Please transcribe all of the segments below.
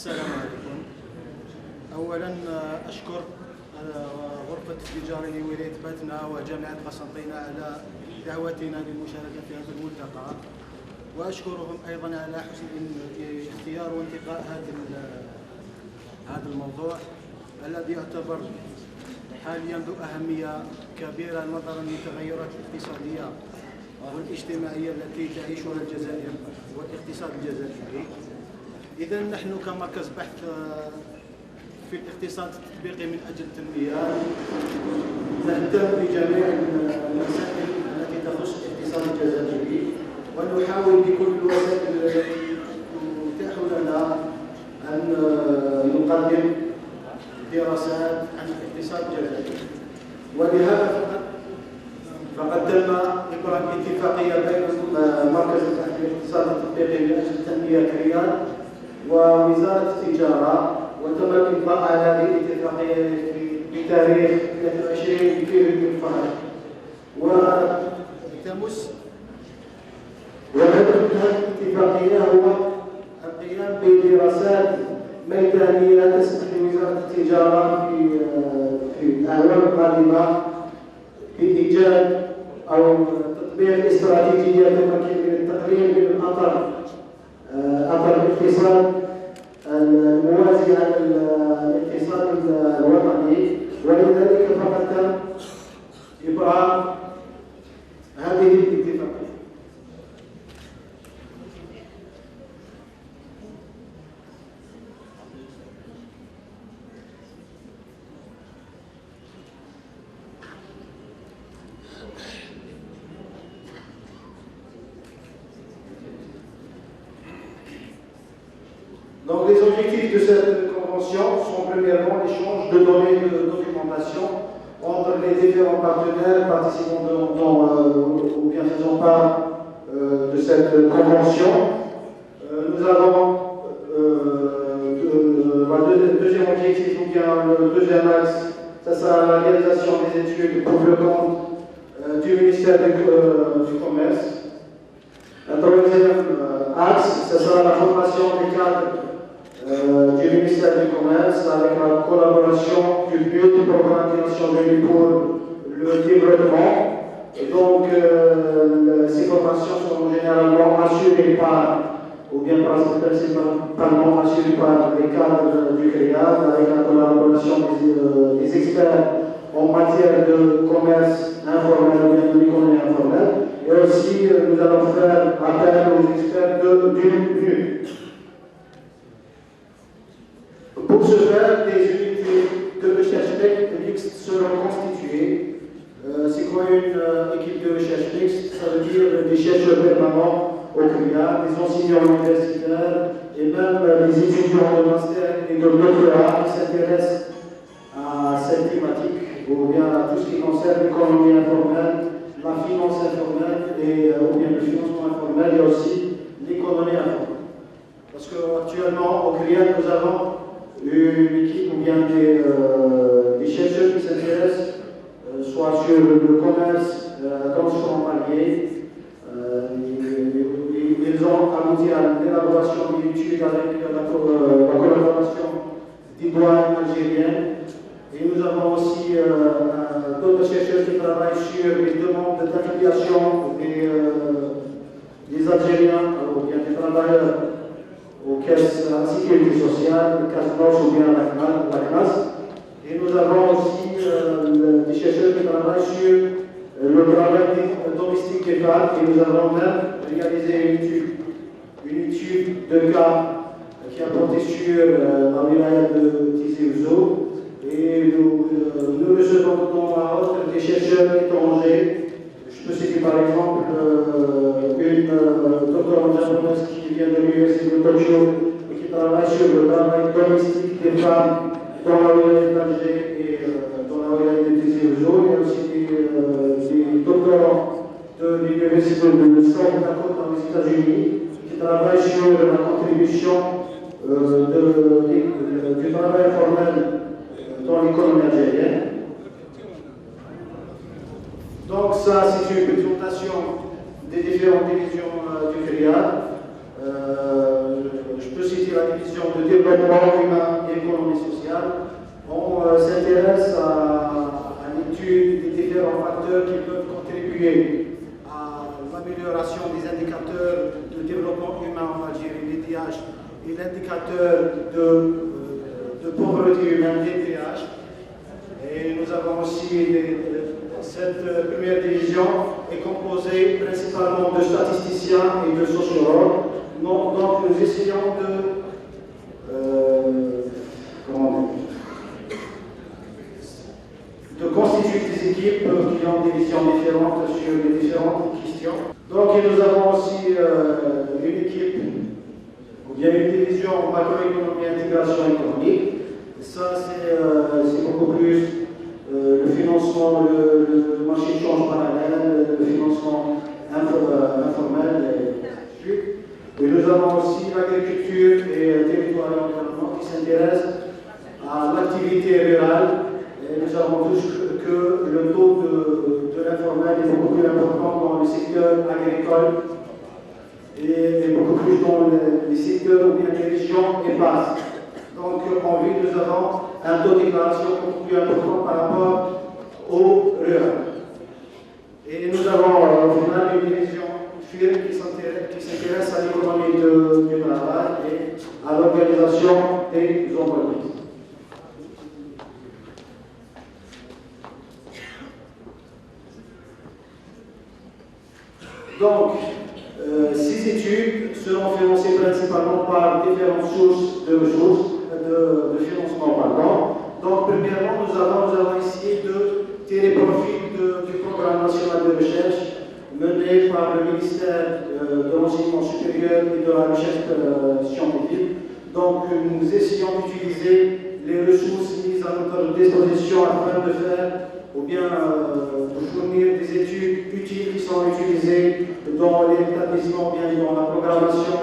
السلام عليكم. أولا أشكر غرفة التجارة لولاية باتنا وجامعة قسنطينة على دعوتنا للمشاركة في هذا الملتقى، وأشكرهم أيضا على حسن اختيار وانتقاء هذا الموضوع الذي يعتبر حاليا ذو أهمية كبيرة نظرا للتغيرات الاقتصادية والاجتماعية التي تعيشها الجزائر والاقتصاد الجزائري. إذا نحن كمركز بحث في الاقتصاد التطبيقي من أجل التنمية نهتم بجميع المسائل التي تخص الاقتصاد الجزائري، ونحاول بكل الوسائل التي تتيح لنا أن نقدم دراسات عن الاقتصاد الجزائري. ولهذا فقد تم إبرام اتفاقية بين مركز البحث في الاقتصاد التطبيقي من أجل التنمية كريال ووزارة التجارة، وتم الإمضاء على هذه الاتفاقية بتاريخ 23 فبراير وتمس. وهدف هذه الاتفاقية هو القيام بدراسات ميدانية تسمح لوزارة التجارة في الأعوام القادمة بإيجاد أو تطبيق استراتيجية تمكن من التقليل من أثر الاقتصاد الموازي على الاقتصاد الوطني، ولذلك فقد تم إبرام هذه الاتفاقية. Donc les objectifs de cette convention sont premièrement l'échange de données de documentation entre les différents partenaires participants ou bien faisant part de cette convention. Nous avons le deuxième objectif ou bien le deuxième axe, ça sera la réalisation des études pour le compte du ministère du Commerce. Le troisième axe, ce sera la formation des cadres du ministère du Commerce avec la collaboration du BUD, du programme des Nations Unies pour le développement. Et donc, ces formations sont généralement assurées par, ou bien principalement assurées par les cadres du CREAD avec la collaboration des experts en matière de commerce informel ou bien de l'économie informelle. Et aussi, nous allons faire appel aux experts du BUD. Pour ce faire, des unités de recherche mixte seront constituées. C'est quoi une équipe de recherche mixte? Ça veut dire des chercheurs permanents au CREAD, des enseignants universitaires et même des étudiants de master et de doctorat qui s'intéressent à cette thématique, ou bien à tout ce qui concerne l'économie informelle, la finance informelle et ou bien le financement informel et aussi l'économie informelle. Parce qu'actuellement, au CREAD, nous avons une équipe ou bien des chercheurs qui s'intéressent soit sur le commerce transfrontalier. Ils ont abouti à l'élaboration d'une étude avec la collaboration des douanes algériennes. Et nous avons aussi d'autres chercheurs qui travaillent sur les demandes d'affiliation des Algériens ou bien des travailleurs aux caisses de la sécurité sociale, les caisses blanches ou bien la classe. Et nous avons aussi des chercheurs qui travaillent sur le travail domestique des femmes. Et nous avons même réalisé une étude de cas qui a porté sur la wilaya de Tizi Ouzou. Et nous recevons de temps à autre des chercheurs étrangers. Je peux citer par exemple une doctorante japonaise qui vient de l'université de Tokyo et qui travaille sur le travail domestique des femmes dans la wilaya d'Alger et dans la wilaya de Tizi Ouzou. Il y a aussi des doctorants de l'université de South Dakota aux États-Unis qui travaillent sur la contribution du travail informel dans l'économie algérienne. Donc ça, c'est une présentation des différentes divisions du CREAD. Je peux citer la division notion de développement humain et économie sociale, on s'intéresse à l'étude des différents facteurs qui peuvent contribuer à l'amélioration des indicateurs de développement humain en Algérie, l'EDH, et l'indicateur de pauvreté humaine, l'EDH. Et nous avons aussi cette première division est composée principalement de statisticiens et de sociologues. Donc nous essayons de constituer des équipes qui ont des visions différentes sur les différentes questions. Donc nous avons aussi une équipe, ou bien une division macroéconomie et intégration économique. Ça c'est beaucoup plus le financement, le marché de change parallèle, le financement informel. Et nous avons aussi l'agriculture et le territoire et l'environnement qui s'intéressent à l'activité rurale. Et nous savons tous que le taux de l'informel est beaucoup plus important dans le secteur agricole et beaucoup plus dans les secteurs ou bien les régions basses. Donc en ville, nous avons un taux de déclaration beaucoup plus important par rapport au rural. Et nous avons au final une division firme qui s'intéresse à l'économie du travail et à l'organisation des entreprises. Donc, ces études seront financées principalement par différentes sources de ressources, de financement. Donc, premièrement, nous avons essayé de tirer profit du programme national de recherche mené par le ministère de l'Enseignement supérieur et de la recherche scientifique. Donc, nous essayons d'utiliser les ressources mises à notre disposition afin de faire ou bien de fournir des études utiles qui sont utilisées dans l'établissement, bien dans la programmation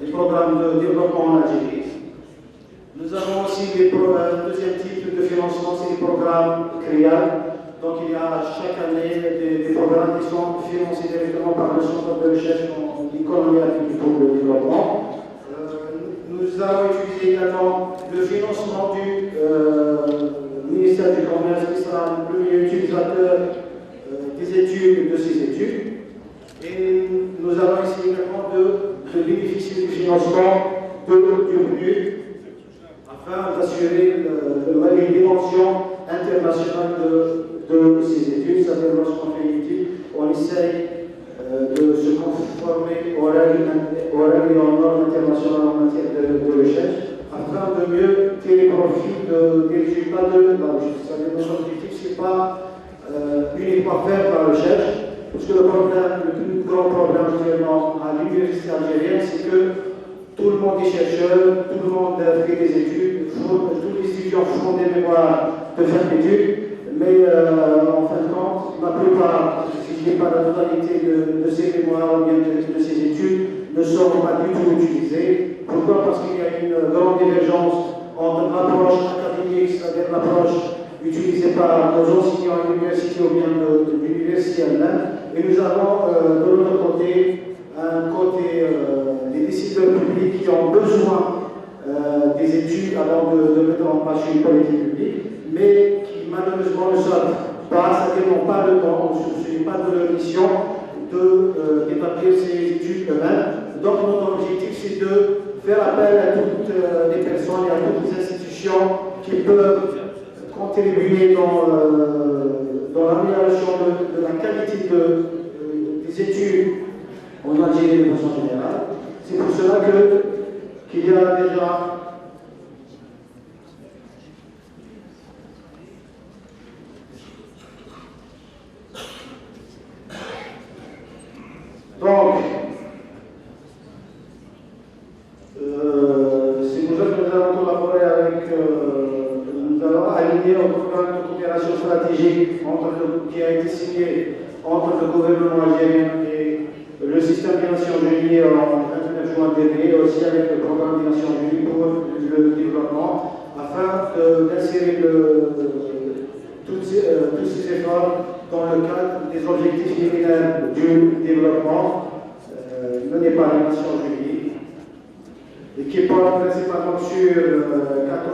des programmes de développement en Algérie. Nous avons aussi un deuxième type de financement, c'est les programmes CREAL. Donc il y a chaque année des programmes qui sont financés directement par le Centre de recherche en économie appliquée pour le développement. Nous avons utilisé également le financement du ministère du Commerce qui sera le premier utilisateur des études de ces études. Et nous avons essayé également de bénéficier du financement du PNUD afin d'assurer une dimension internationale de ces études. C'est-à-dire lorsqu'on fait une étude, on essaye de se conformer aux règles et aux normes internationales en matière de recherche afin de mieux tirer profit des résultats de la recherche. C'est-à-dire notre objectif, ce n'est pas uniquement faire de la recherche, parce que le plus grand problème actuellement à l'université algérienne, c'est que tout le monde est chercheur, tout le monde fait des études, tous les étudiants font des mémoires de fin d'études, mais en fin de compte, la plupart, si je ne dis pas la totalité de ces mémoires ou bien de ces études, ne seront pas du tout utilisées. Pourquoi? Parce qu'il y a une grande divergence entre l'approche académique, c'est-à-dire l'approche utilisée par nos enseignants à l'université ou bien de l'université elle-même, et nous avons de l'autre côté un côté des décideurs publics qui ont besoin des études avant de mettre en place une politique publique, mais qui malheureusement ne savent pas, c'est-à-dire n'ont pas le temps, ce n'est pas de leur mission d'établir ces études eux-mêmes. Donc notre objectif c'est de faire appel à toutes les personnes et à toutes les institutions qui peuvent contribuer dans l'amélioration de la qualité des études en Algérie de façon générale. C'est pour cela qu'il y a déjà donc c'est pour ça que nous avons collaboré avec nous avons aligné un programme de coopération stratégique qui a été signé entre le gouvernement algérien et le système des Nations Unies en 29 juin dernier, et aussi avec le programme des Nations Unies pour le développement, afin d'insérer tous ces efforts dans le cadre des objectifs millénaires du développement menés par les Nations Unies et qui porte principalement sur quatre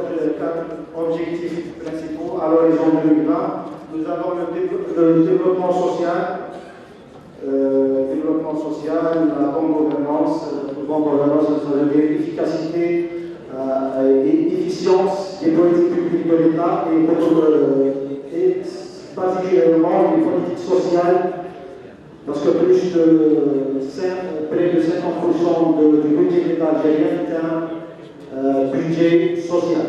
objectifs principaux à l'horizon 2020. Nous avons le développement social, la bonne gouvernance, ça veut dire efficacité et efficience des politiques publiques de l'État et particulièrement les politiques sociales, parce que près de 50% du budget de l'État algérien est un budget social.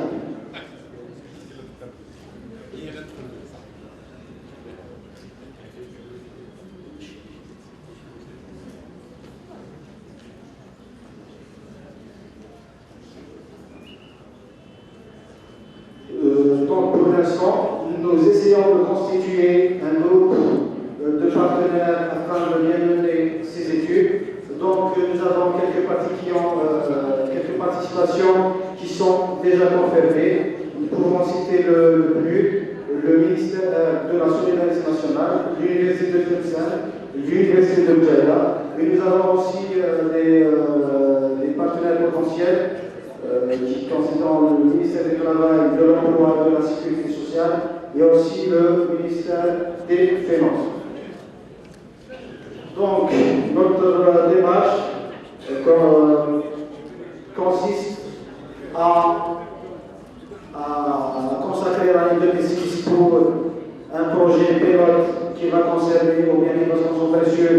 Donc pour l'instant, nous essayons de constituer un groupe de partenaires afin de bien mener ces études. Donc nous avons quelques parties qui ont quelques participations qui sont déjà confirmées. Nous pouvons citer le PNUD, le ministère de la Solidarité nationale, l'Université de Tlemcen, l'Université de Djerba. Et nous avons aussi des partenaires potentiels qui considèrent le ministère du Travail, de l'Emploi et de la Sécurité sociale et aussi le ministère des Finances. Donc, notre démarche consiste à consacrer l'année 2006 pour un projet pilote qui va concerner ou bien qui va se concentrer sur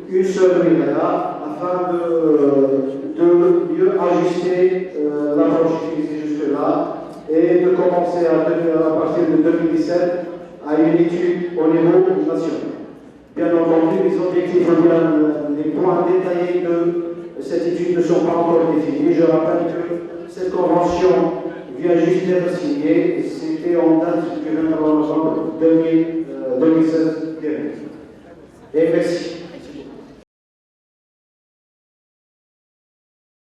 une seule wilaya afin de mieux ajuster l'approche utilisée jusque-là et de commencer à partir de 2017 à une étude au niveau national. Bien entendu, les objectifs ou bien les points détaillés de cette étude ne sont pas encore définis. Je rappelle que cette convention vient juste d'être signée, c'était en date du 29 novembre 2016. Et merci.